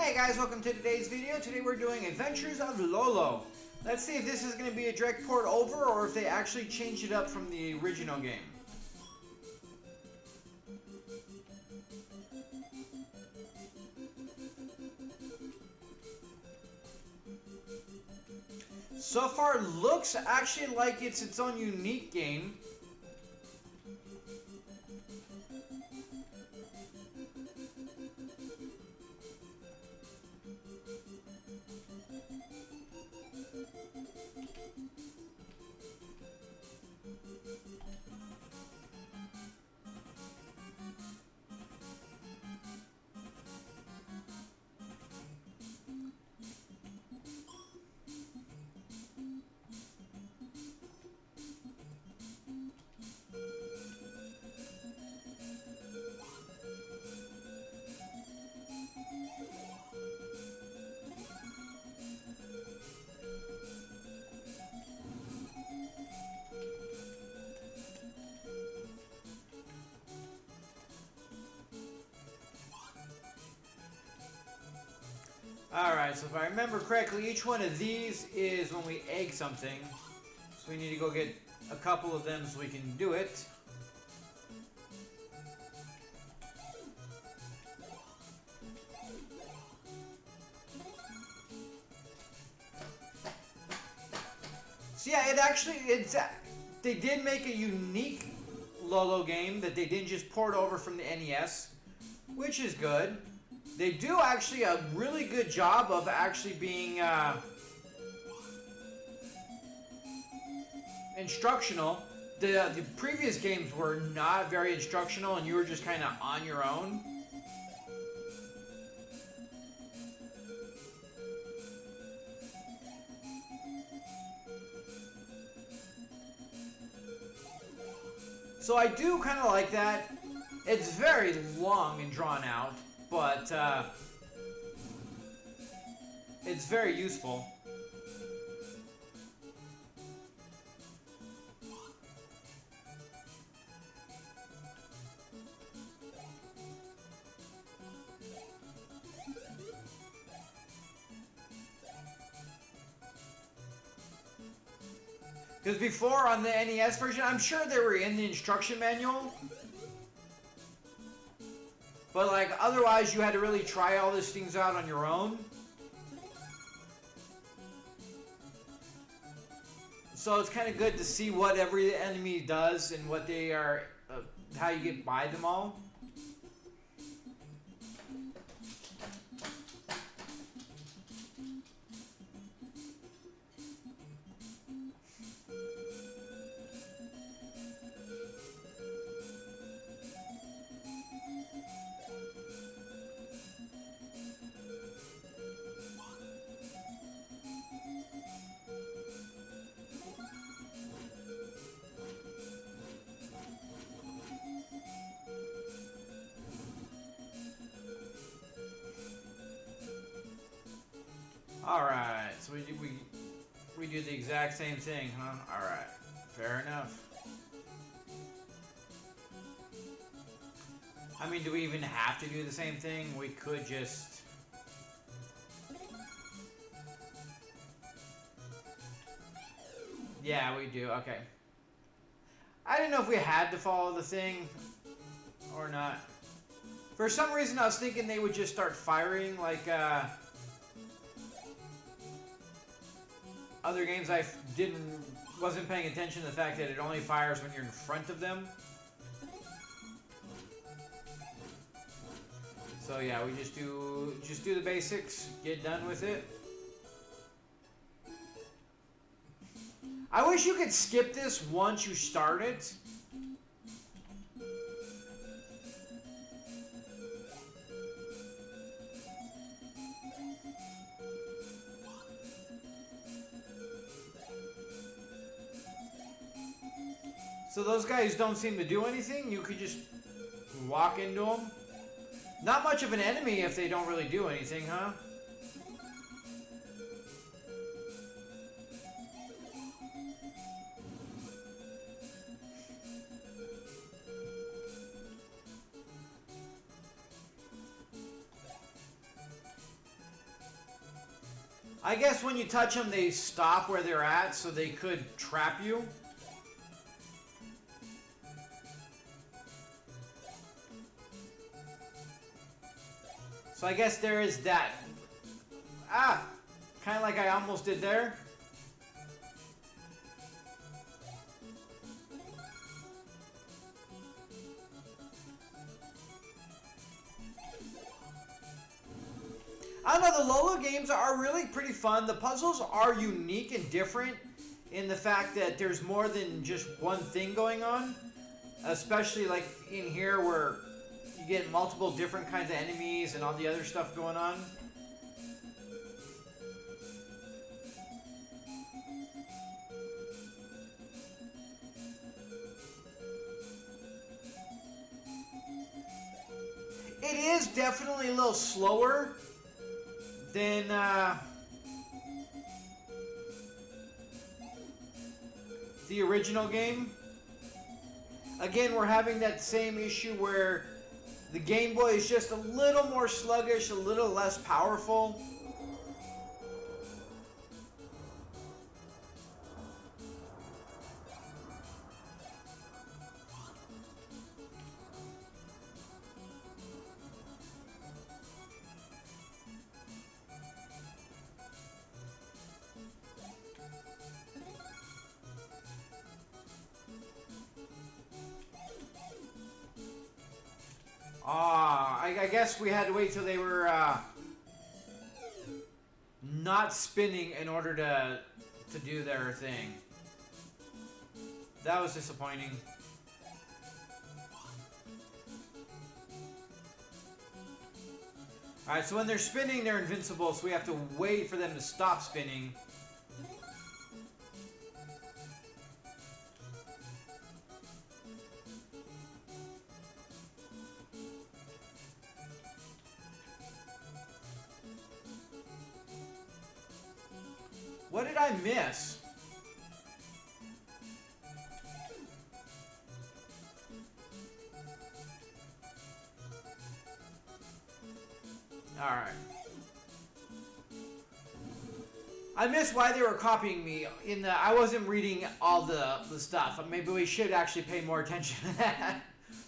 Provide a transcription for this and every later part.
Hey guys, welcome to today's video. Today we're doing Adventures of Lolo. Let's see if this is going to be a direct port over or if they actually changed it up from the original game. So far it looks actually like it's its own unique game. Alright, so if I remember correctly, each one of these is when we egg something. So we need to go get a couple of them so we can do it. So yeah, they did make a unique Lolo game that they didn't just port over from the NES, which is good. They do actually a really good job of actually being instructional. The previous games were not very instructional and you were just kind of on your own. So I do kind of like that. It's very long and drawn out, but it's very useful. Because before on the NES version, I'm sure they were in the instruction manual. But like otherwise you had to really try all these things out on your own. So it's kind of good to see what every enemy does and what they are, how you get by them all. Alright, so we do the exact same thing, huh? Alright, fair enough. I mean, do we even have to do the same thing? We could just... Yeah, we do, okay. I didn't know if we had to follow the thing or not. For some reason I was thinking they would just start firing like, other games. I wasn't paying attention to the fact that it only fires when you're in front of them. So yeah, we just do the basics, get done with it. I wish you could skip this once you start it. So those guys don't seem to do anything. You could just walk into them. Not much of an enemy if they don't really do anything, huh? I guess when you touch them, they stop where they're at, so they could trap you. So I guess there is that. Ah! Kind of like I almost did there. I don't know, the Lolo games are really pretty fun. The puzzles are unique and different in the fact that there's more than just one thing going on. Especially like in here where you get multiple different kinds of enemies and all the other stuff going on. It is definitely a little slower than the original game. Again, we're having that same issue where the Game Boy is just a little more sluggish, a little less powerful. I guess we had to wait till they were not spinning in order to do their thing. That was disappointing. Alright, so when they're spinning, they're invincible, so we have to wait for them to stop spinning. What did I miss? Alright. I missed why they were copying me. I wasn't reading all the stuff. Maybe we should actually pay more attention to that.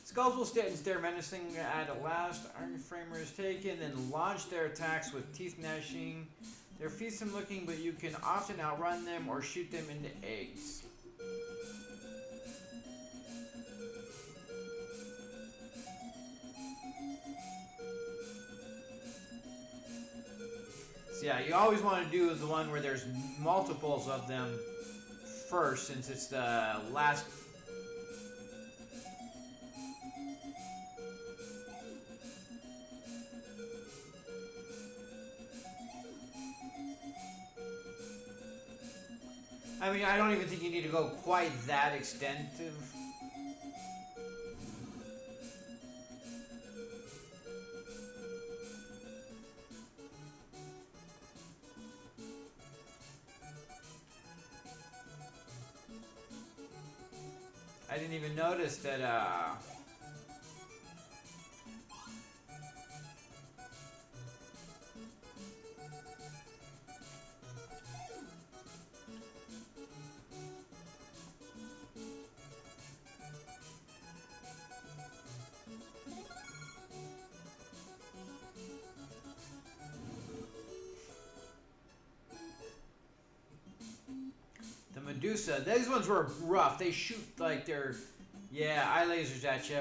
Skulls will stand and stare menacing at last. Iron Framer is taken, then launch their attacks with teeth gnashing. They're fearsome looking, but you can often outrun them or shoot them into eggs. So yeah, you always want to do the one where there's multiples of them first, since it's the last. I mean, I don't even think you need to go quite that extensive. I didn't even notice that, the Medusa. These ones were rough. They shoot like they're, yeah, eye lasers at you.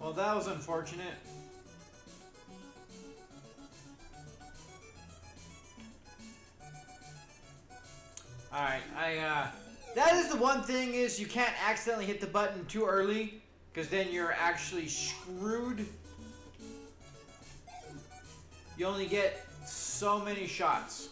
Well, that was unfortunate. Alright, that is the one thing is you can't accidentally hit the button too early, because then you're actually screwed. You only get so many shots.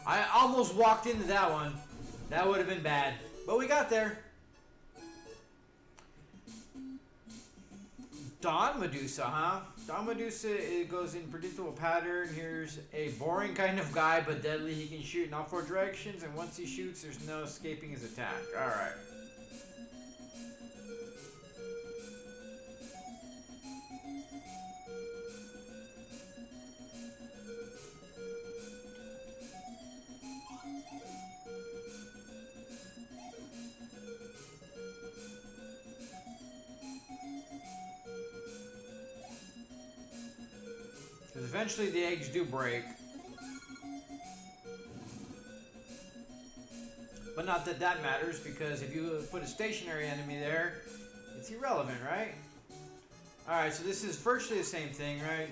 I almost walked into that one. That would have been bad. But we got there. Dawn Medusa, huh? Dawn Medusa, it goes in predictable pattern. Here's a boring kind of guy, but deadly. He can shoot in all four directions, and once he shoots, there's no escaping his attack. Alright. Because eventually the eggs do break. But not that that matters, because if you put a stationary enemy there, it's irrelevant, right? Alright, so this is virtually the same thing, right?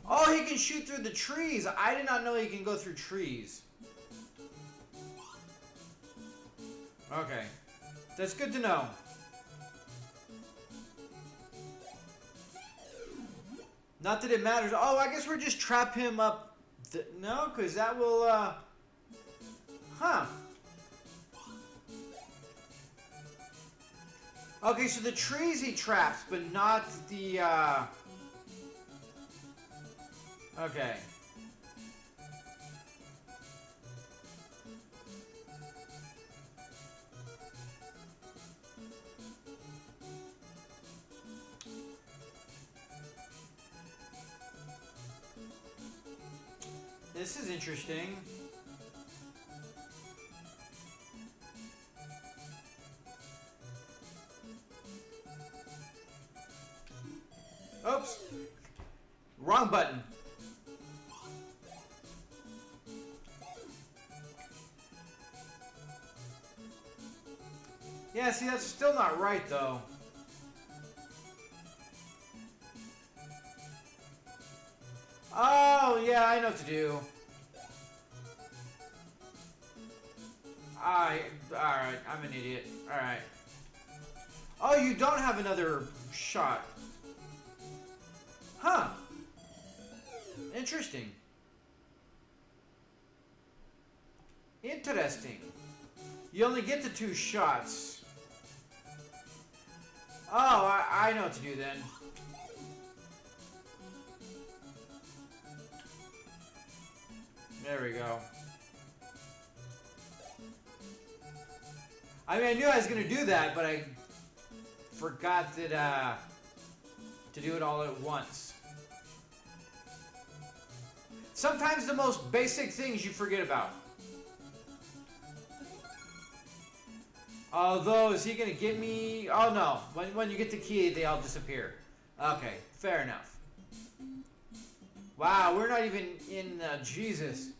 Oh, he can shoot through the trees. I did not know he can go through trees. Okay. That's good to know. Not that it matters. Oh, I guess we're just trap him up. No, because that will, Huh. Okay, so the trees he traps, but not the, Okay. This is interesting. Oops. Wrong button. Yeah, see, that's still not right, though. Oh, yeah, I know what to do. Alright, I'm an idiot. Alright. Oh, you don't have another shot. Huh. Interesting. Interesting. You only get the 2 shots. Oh, I know what to do then. There we go. I mean, I knew I was going to do that, but I forgot that, to do it all at once. Sometimes the most basic things you forget about. Although, is he going to get me? Oh, no. When you get the key, they all disappear. Okay, fair enough. Wow, we're not even in Jesus.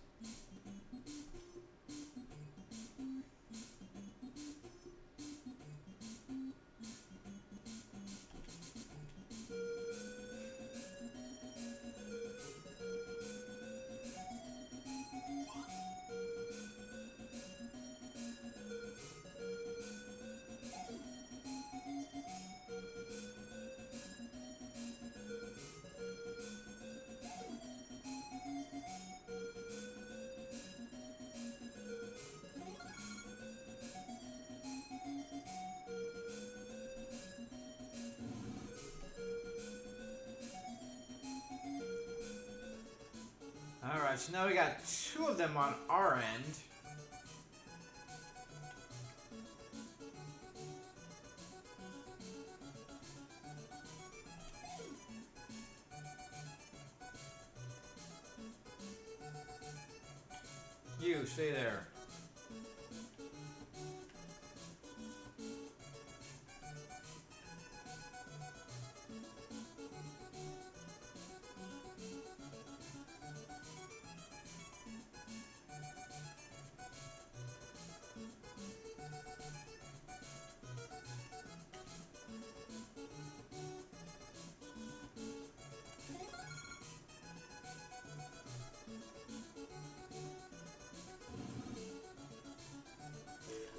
Alright, so now we got 2 of them on our end. You, stay there.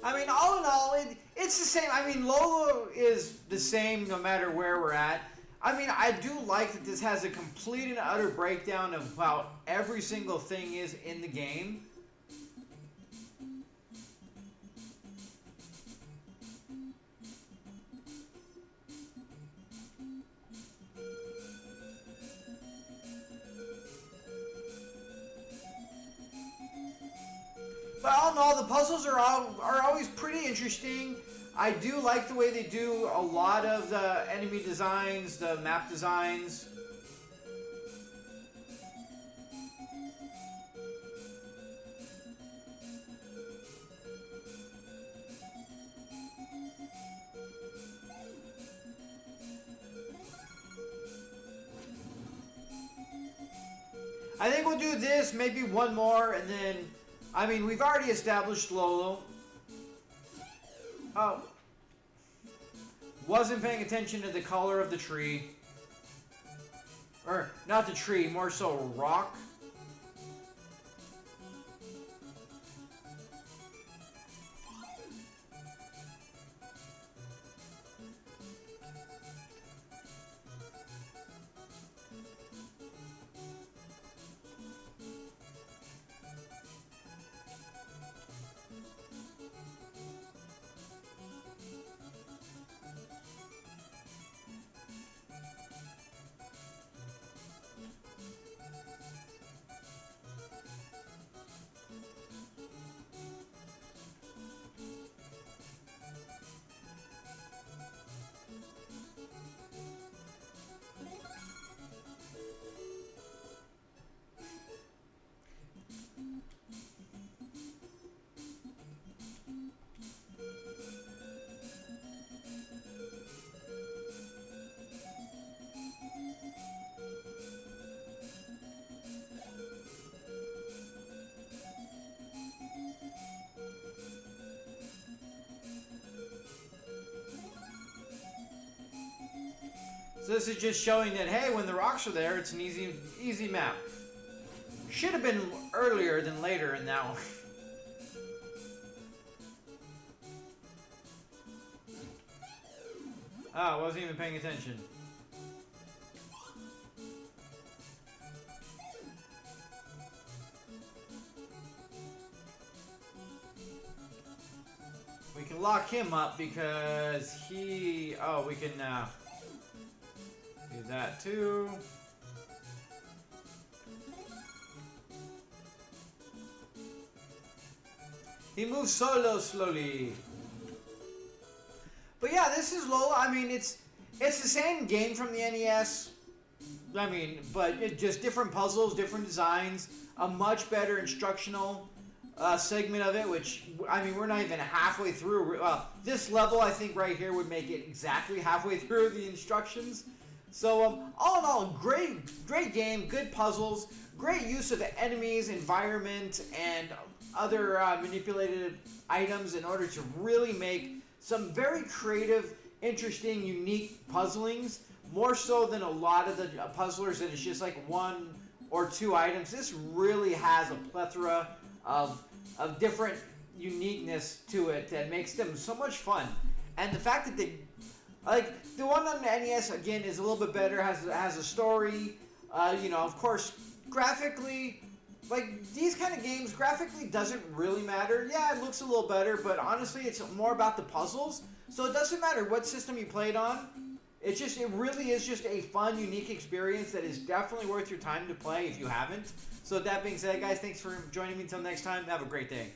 I mean, all in all, it's the same. I mean, Lolo is the same no matter where we're at. I mean, I do like that this has a complete and utter breakdown of how every single thing is in the game. But all in all, the puzzles are always pretty interesting. I do like the way they do a lot of the enemy designs, the map designs. I think we'll do this, maybe one more, and then... I mean, we've already established Lolo. Oh. Wasn't paying attention to the color of the tree. Or, not the tree, more so rock. So this is just showing that, hey, when the rocks are there, it's an easy map. Should have been earlier than later in that one. Oh, I wasn't even paying attention. We can lock him up because he... Oh, we can... do that too. He moves solo slowly. But yeah, this is Lola. I mean, it's the same game from the NES. I mean, but it just different puzzles, different designs, a much better instructional segment of it, which, I mean, we're not even halfway through. This level, I think, right here would make it exactly halfway through the instructions. So, all in all, great game, good puzzles, great use of the enemies, environment, and other manipulated items in order to really make some very creative, interesting, unique puzzlings, more so than a lot of the puzzlers that it's just like 1 or 2 items. This really has a plethora of different uniqueness to it that makes them so much fun. And the fact that they... Like, the one on the NES, again, is a little bit better, has a story, you know, of course, graphically, like, these kind of games, graphically doesn't really matter. Yeah, it looks a little better, but honestly, it's more about the puzzles, so it doesn't matter what system you play it on. It really is just a fun, unique experience that is definitely worth your time to play if you haven't. So with that being said, guys, thanks for joining me until next time. Have a great day.